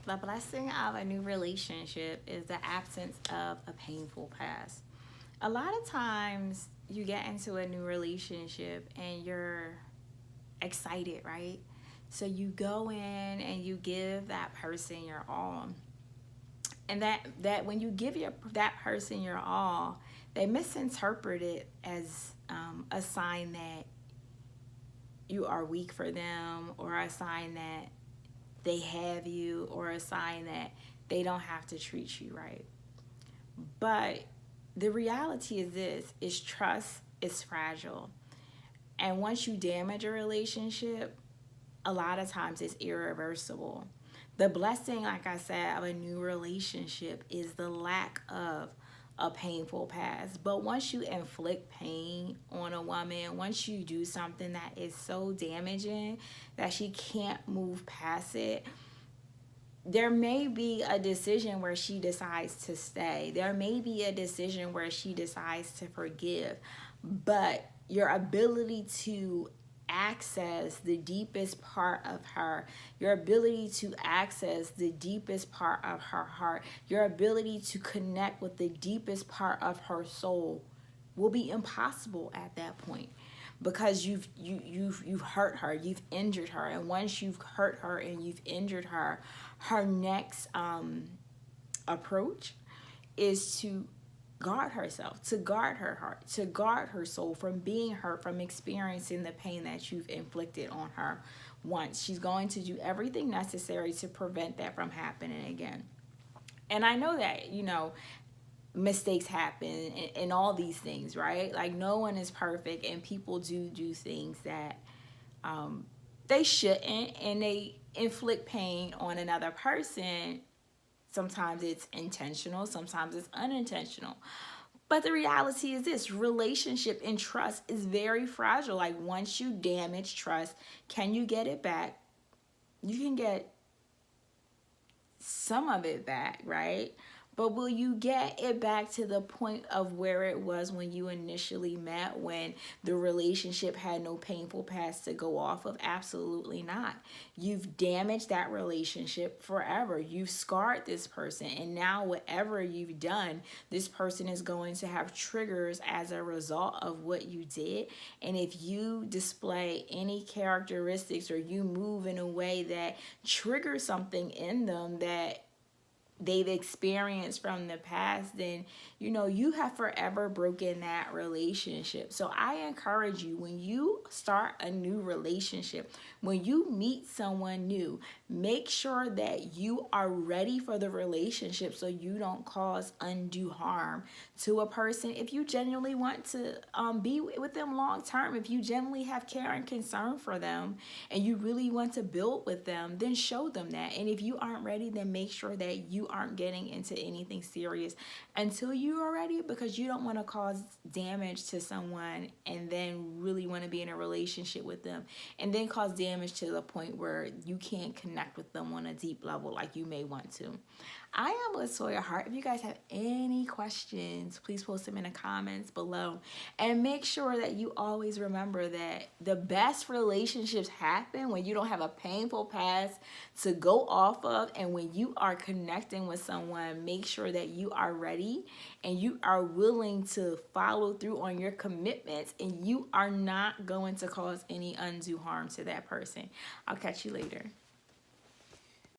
The blessing of a new relationship is the absence of a painful past. A lot of times you get into a new relationship and you're excited, right? So you go in and you give that person your all. And that when you give that person your all, they misinterpret it as a sign that you are weak for them, or a sign that they have you, or a sign that they don't have to treat you right. But the reality is this, is trust is fragile. And once you damage a relationship, a lot of times it's irreversible. The blessing, like I said, of a new relationship is the lack of a painful past. But once you inflict pain on a woman, once you do something that is so damaging that she can't move past it, there may be a decision where she decides to stay. There may be a decision where she decides to forgive. But your ability to access the deepest part of her, your ability to access the deepest part of her heart, your ability to connect with the deepest part of her soul will be impossible at that point, because you've hurt her, you've injured her. And once you've hurt her and you've injured her, her next approach is to guard herself, to guard her heart, to guard her soul from being hurt, from experiencing the pain that you've inflicted on her once. She's going to do everything necessary to prevent that from happening again. And I know that, mistakes happen and all these things, right? Like, no one is perfect, and people do things that they shouldn't, and they inflict pain on another person. Sometimes it's intentional, sometimes it's unintentional. But the reality is this, relationship and trust is very fragile. Like, once you damage trust, can you get it back? You can get some of it back, right? But will you get it back to the point of where it was when you initially met, when the relationship had no painful past to go off of? Absolutely not. You've damaged that relationship forever. You've scarred this person. And now whatever you've done, this person is going to have triggers as a result of what you did. And if you display any characteristics, or you move in a way that triggers something in them that they've experienced from the past, then you have forever broken that relationship. So I encourage you, when you start a new relationship, when you meet someone new, make sure that you are ready for the relationship, so you don't cause undue harm to a person. If you genuinely want to be with them long term, if you genuinely have care and concern for them, and you really want to build with them, then show them that. And if you aren't ready, then make sure that you aren't getting into anything serious until you are ready, because you don't want to cause damage to someone and then really want to be in a relationship with them, and then cause damage to the point where you can't connect with them on a deep level like you may want to. I am LaToya Hart. If you guys have any questions, please post them in the comments below. And make sure that you always remember that the best relationships happen when you don't have a painful past to go off of. And when you are connecting with someone, make sure that you are ready and you are willing to follow through on your commitments, and you are not going to cause any undue harm to that person. I'll catch you later.